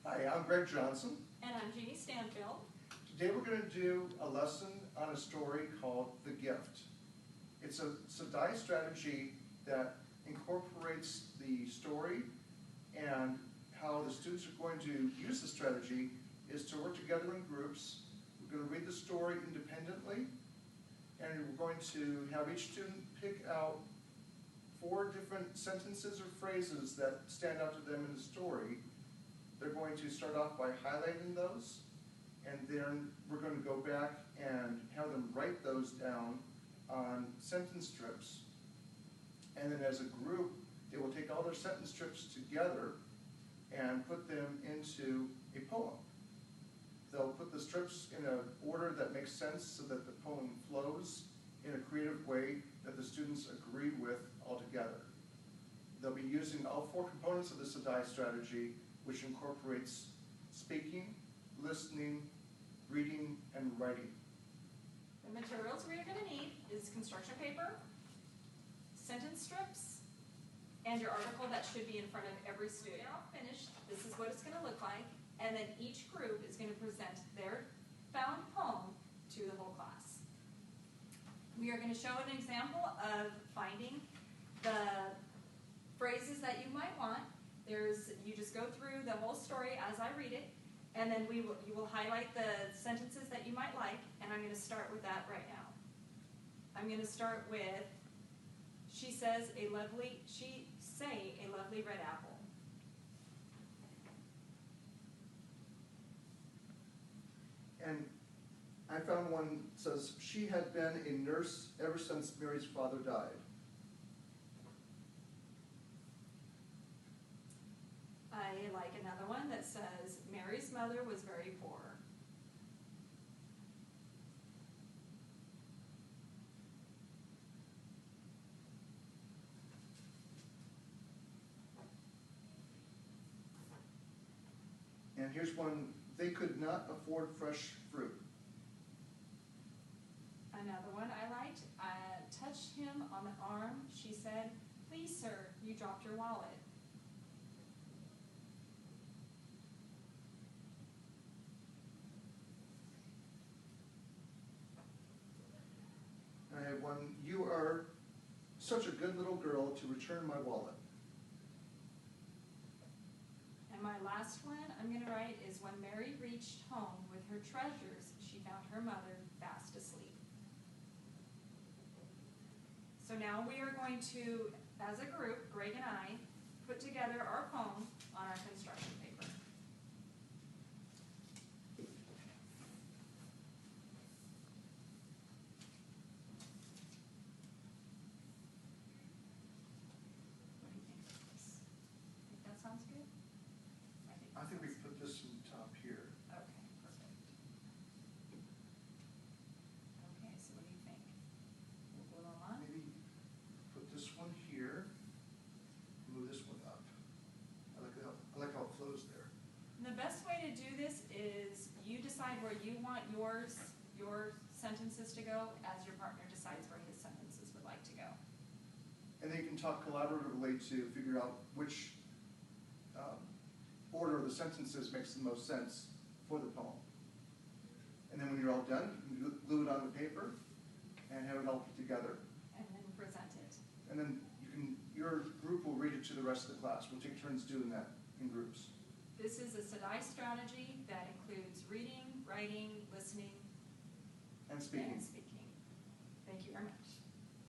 Hi, I'm Greg Johnson. And I'm Jeannie Stanfield. Today we're going to do a lesson on a story called The Gift. It's a SDAIE strategy that incorporates the story, and how the students are going to use the strategy is to work together in groups. We're going to read the story independently, and we're going to have each student pick out 4 different sentences or phrases that stand out to them in the story. They're going to start off by highlighting those, and then we're going to go back and have them write those down on sentence strips. And then as a group, they will take all their sentence strips together and put them into a poem. They'll put the strips in an order that makes sense so that the poem flows in a creative way that the students agree with altogether. They'll be using all 4 components of the SDAIE strategy, which incorporates speaking, listening, reading, and writing. The materials we are going to need is construction paper, sentence strips, and your article that should be in front of every student. Now finished, this is what it's going to look like, and then each group is going to present their found poem to the whole class. We are going to show an example of finding the phrases that you might want. You just go through the whole story as I read it, and then you will highlight the sentences that you might like, and I'm going to start with that right now. I'm going to start with, she say a lovely red apple. And I found one that says, she had been a nurse ever since Mary's father died. I like another one that says, Mary's mother was very poor. And here's one, they could not afford fresh fruit. Another one I liked, I touched him on the arm. She said, please sir, you dropped your wallet. I have one, you are such a good little girl to return my wallet. And my last one I'm going to write is, when Mary reached home with her treasures, she found her mother fast asleep. So now we are going to, as a group, Greg and I, put together our poem on our construction paper. What do you think of this? Think that sounds good? I think we put this in the top here. Okay, perfect. Okay, so what do you think? We'll glue them on? Maybe put this one here, move this one up. I like how it flows there. And the best way to do this is you decide where you want your sentences to go, as your partner decides where his sentences would like to go. And then you can talk collaboratively to figure out which order of the sentences makes the most sense for the poem. And then when you're all done, you can glue it on the paper and have it all put together. And then present it. And then your group will read it to the rest of the class. We'll take turns doing that in groups. This is a SDAIE strategy that includes reading, writing, listening, And speaking. and speaking.